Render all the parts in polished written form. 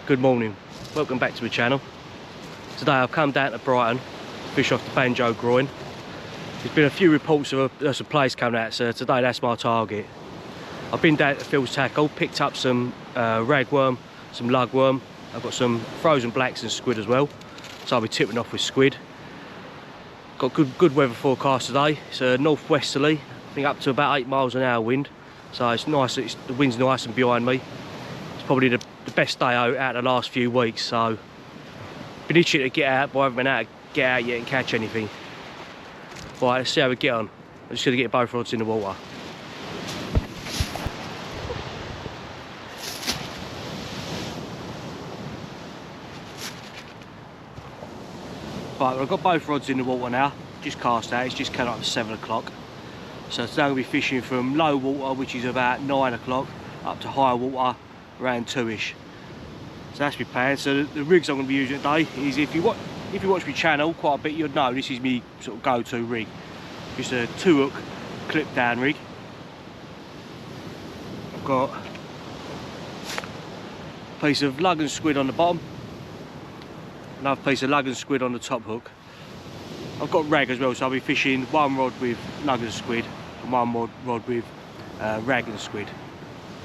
Good morning, welcome back to my channel. Today I've come down to Brighton to fish off the banjo groin. There's been a few reports of there's a place coming out, so today that's my target. I've been down to Phil's Tackle, picked up some ragworm, some lugworm. I've got some frozen blacks and squid as well, so I'll be tipping off with squid. Got good weather forecast today. It's a northwesterly, I think up to about 8 miles an hour wind, so it's nice. The wind's nice and behind me. It's probably the best day out of the last few weeks, so been itching to get out, but I haven't been able to get out yet and catch anything. Right, let's see how we get on. I'm just going to get both rods in the water. Right, I've got both rods in the water now, just cast out. It's just come up to 7 o'clock. So today I'll be fishing from low water, which is about 9 o'clock, up to high water around 2ish. So that's my plan. So the rigs I'm going to be using today is, if you watch my channel quite a bit, you'll know this is my sort of go-to rig. Just a 2-hook clip down rig. I've got a piece of lug and squid on the bottom, another piece of lug and squid on the top hook. I've got rag as well, so I'll be fishing one rod with lug and squid and one rod with rag and squid.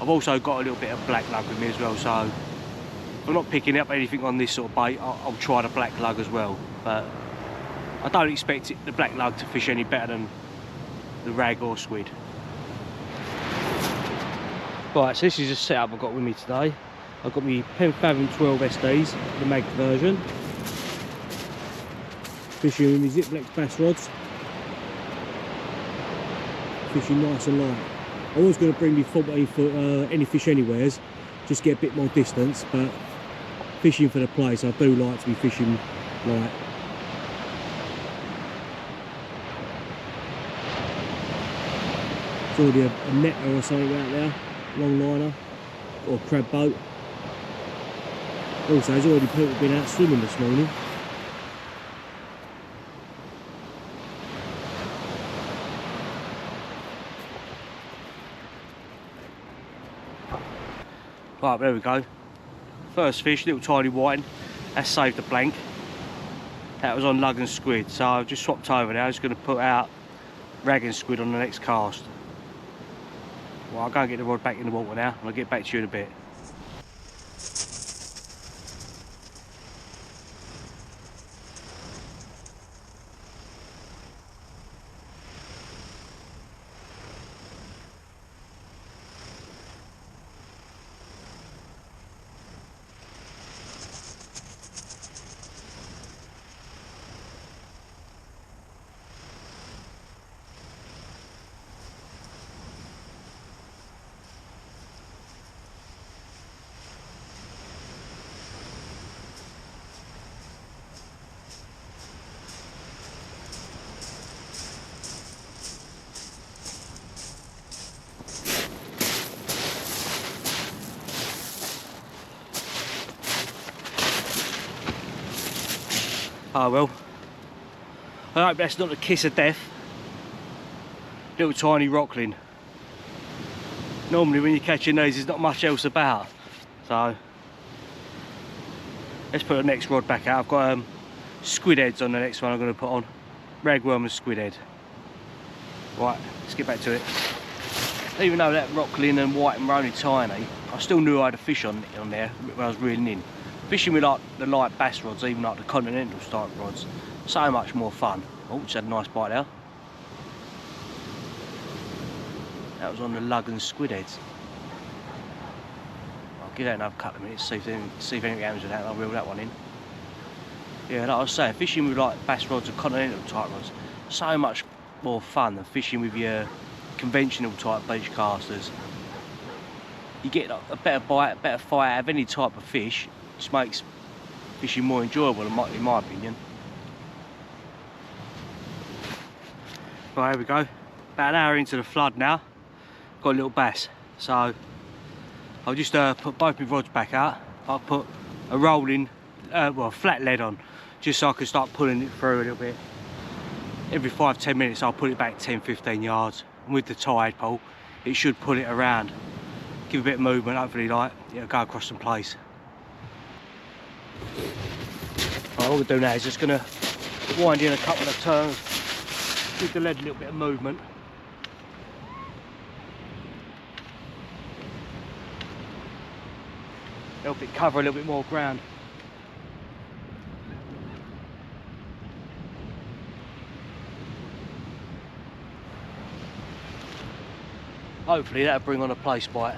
I've also got a little bit of black lug with me as well, so if I'm not picking up anything on this sort of bait, I'll try the black lug as well. But I don't expect the black lug to fish any better than the rag or squid. Right, so this is the setup I've got with me today. I've got my 10 fathom 12 SDs, the mag version. Fishing with my Ziplex bass rods. Fishing nice and light. I was going to bring me 14 foot any fish anywheres, just get a bit more distance, but fishing for the place, I do like to be fishing light. There's already a netter or something out there, long liner, or crab boat. Also, there's already people been out swimming this morning. Right, there we go. First fish, little tiny whiting. That's saved the blank. That was on lug and squid, so I've just swapped over now. I'm just going to put out rag and squid on the next cast. Well, I'll go and get the rod back in the water now, and I'll get back to you in a bit. Oh well, I hope that's not the kiss of death. Little tiny rockling. Normally when you're catching these, there's not much else about. So let's put the next rod back out. I've got squid heads on the next one I'm going to put on. Ragworm and squid head. Right, let's get back to it. Even though that rockling and whiting were only tiny, I still knew I had a fish on there when I was reeling in. Fishing with like the light bass rods, even like the continental type rods, so much more fun. Oh, just had a nice bite there. That was on the lug and squid heads. I'll give that another couple of minutes, see if anything happens with that, and I'll reel that one in. Yeah, like I was saying, fishing with like bass rods and continental type rods, so much more fun than fishing with your conventional type beach casters. You get like a better bite, a better fight out of any type of fish. Just makes fishing more enjoyable in my opinion. Right, here we go. About an hour into the flood now. Got a little bass. So I'll just put both my rods back out. I'll put a rolling, flat lead on, just so I can start pulling it through a little bit. Every 5-10 minutes I'll put it back 10-15 yards. And with the tide pole, it should pull it around. Give a bit of movement, hopefully like it'll go across some place. what we're doing now is just going to wind in a couple of turns, give the lead a little bit of movement. Help it cover a little bit more ground. Hopefully that'll bring on a place bite.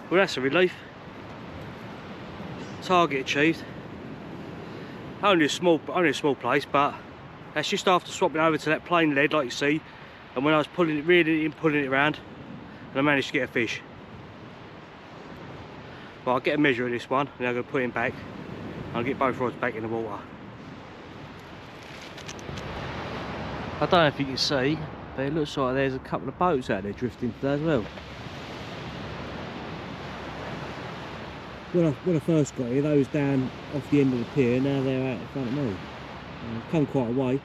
Well, that's a relief. Target achieved. Only a small place, but that's just after swapping over to that plain lead, like you see. And when I was pulling it, reeling it in, pulling it around, and I managed to get a fish. Well, I'll get a measure of this one, and I'm going to put him back. I'll get both rods back in the water. I don't know if you can see, but it looks like there's a couple of boats out there drifting today as well. When I first got here, they was down off the end of the pier. Now they're out in front of me. I've come quite a way.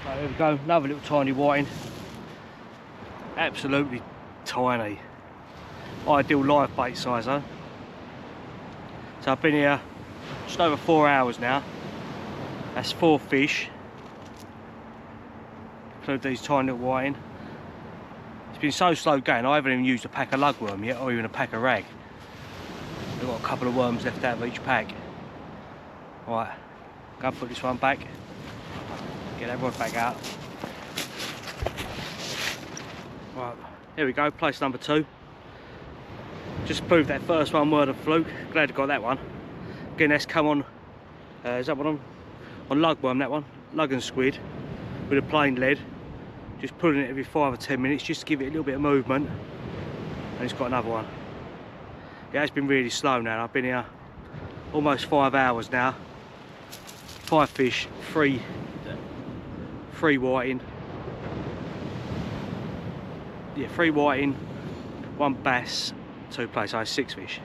Right, there we go, another little tiny whiting. Absolutely tiny. Ideal live bait size though. So I've been here just over 4 hours now. That's 4 fish. Include these tiny little whiting. It's been so slow going, I haven't even used a pack of lugworm yet, or even a pack of rag. We've got a couple of worms left out of each pack. Right, go and put this one back. Get that rod back out. Right, here we go, place number 2. Just proved that first one word of fluke. Glad I got that one. Again, that's come on, is that one on lugworm, that one? Lug and squid with a plain lead. Just pulling it every 5 or 10 minutes just to give it a little bit of movement. And it's got another one. Yeah, it's been really slow now. I've been here almost 5 hours now. 5 fish, 3 whiting. Yeah, 3 whiting, 1 bass, 2 plaice. I had 6 fish.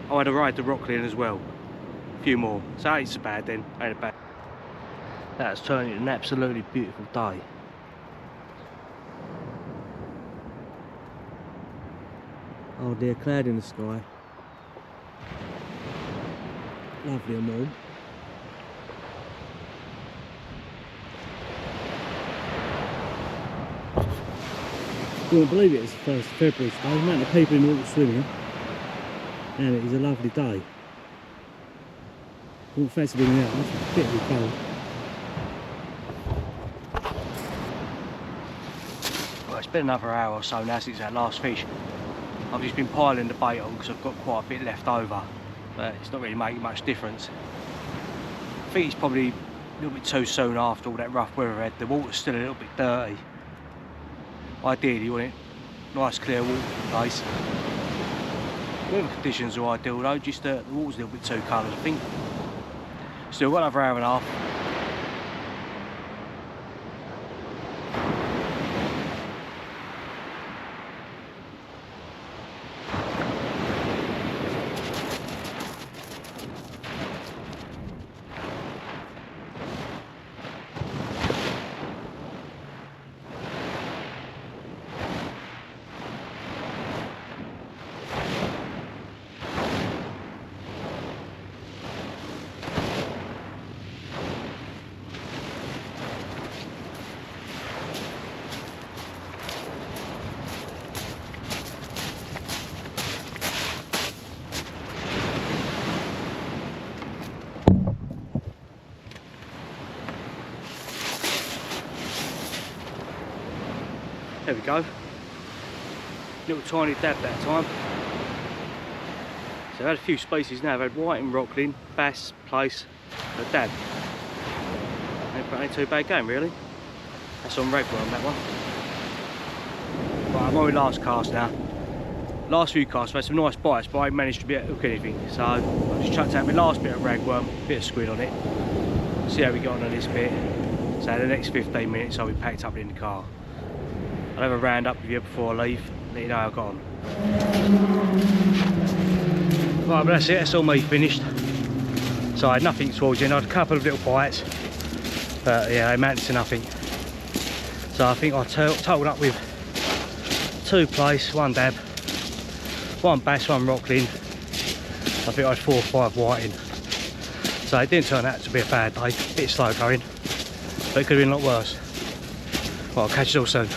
I had a ride to Rockland as well. A few more. So it ain't so bad then. Ain't bad. That's turning into an absolutely beautiful day. Oh dear, cloud in the sky. Lovely and warm. You won't believe it, it's the 1st of February today. The amount of people in the water swimming, and it is a lovely day. I wouldn't fancy being out, it's particularly cold. Well, it's been another hour or so now since our last fish. I've just been piling the bait on because I've got quite a bit left over, but it's not really making much difference. I think it's probably a little bit too soon after all that rough weather we had. The water's still a little bit dirty. Ideally you want it nice clear water place. Weather conditions are ideal though, just the water's a little bit too coloured I think. Still got another hour and a half. There we go. Little tiny dab that time. So I've had a few species now. I've had whiting, rockling, bass, plaice, and dab. Ain't too bad game really. That's on ragworm, that one. Right, I'm on my last cast now. Last few casts I've had some nice bites, but I ain't managed to hook anything. So I just chucked out my last bit of ragworm, bit of squid on it. See how we got on this bit. So the next 15 minutes I'll be packed up in the car. I'll have a round up with you before I leave, let you know how I got on. Right, but that's it, that's all me finished. So I had nothing towards the end. I had a couple of little bites, but yeah, they amounted to nothing. So I think I totaled up with 2 plaice, 1 dab, 1 bass, 1 rockling. I think I had 4 or 5 whiting. So it didn't turn out to be a bad day, a bit slow going, but it could have been a lot worse. Well, I'll catch you all soon.